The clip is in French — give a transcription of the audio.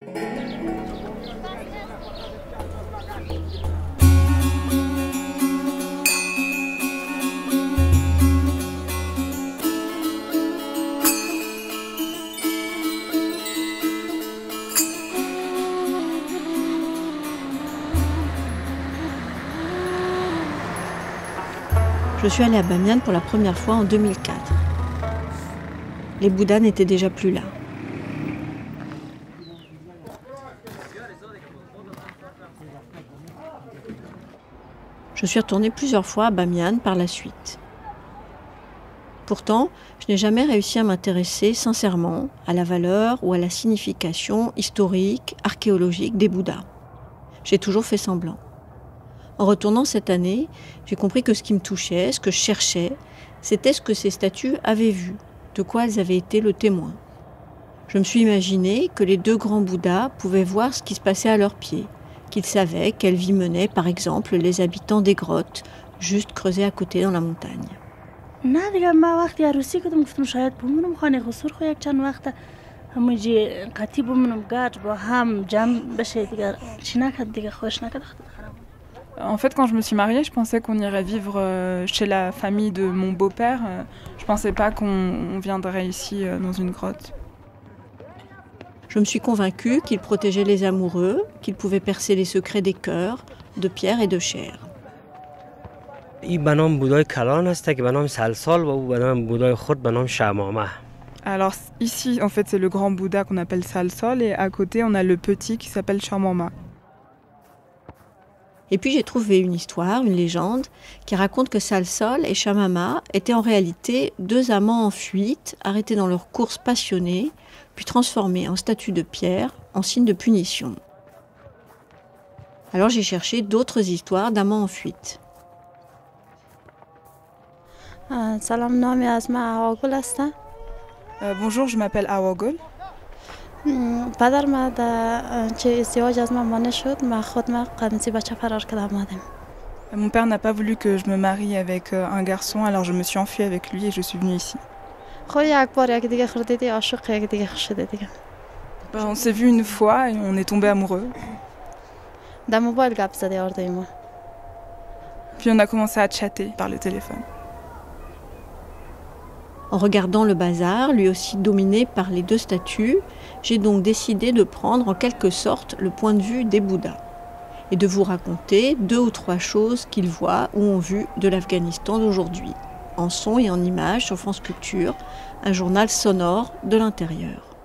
Je suis allée à Bamiyan pour la première fois en 2004. Les Bouddhas n'étaient déjà plus là. Je suis retournée plusieurs fois à Bamiyan par la suite. Pourtant, je n'ai jamais réussi à m'intéresser sincèrement à la valeur ou à la signification historique, archéologique des Bouddhas. J'ai toujours fait semblant. En retournant cette année, j'ai compris que ce qui me touchait, ce que je cherchais, c'était ce que ces statues avaient vu, de quoi elles avaient été le témoin. Je me suis imaginé que les deux grands Bouddhas pouvaient voir ce qui se passait à leurs pieds, qu'ils savaient quelle vie menaient, par exemple, les habitants des grottes, juste creusées à côté dans la montagne. En fait, quand je me suis mariée, je pensais qu'on irait vivre chez la famille de mon beau-père. Je pensais pas qu'on viendrait ici dans une grotte. Je me suis convaincue qu'ils protégeaient les amoureux, qu'ils pouvaient percer les secrets des cœurs, de pierre et de chair. Alors ici, en fait, c'est le grand Bouddha qu'on appelle Salsol, et à côté, on a le petit qui s'appelle Chamama. Et puis j'ai trouvé une histoire, une légende, qui raconte que Salsol et Chamama étaient en réalité deux amants en fuite, arrêtés dans leur course passionnée, puis transformés en statues de pierre, en signe de punition. Alors j'ai cherché d'autres histoires d'amants en fuite. Bonjour, je m'appelle Awagol. Mon Mon père n'a pas voulu que je me marie avec un garçon, alors je me suis enfuie avec lui et je suis venue ici. On s'est vu une fois et on est tombés amoureux. Puis on a commencé à chatter par le téléphone. En regardant le bazar, lui aussi dominé par les deux statues, j'ai donc décidé de prendre en quelque sorte le point de vue des Bouddhas et de vous raconter 2 ou 3 choses qu'ils voient ou ont vues de l'Afghanistan d'aujourd'hui, en son et en images sur France Culture, un journal sonore de l'intérieur.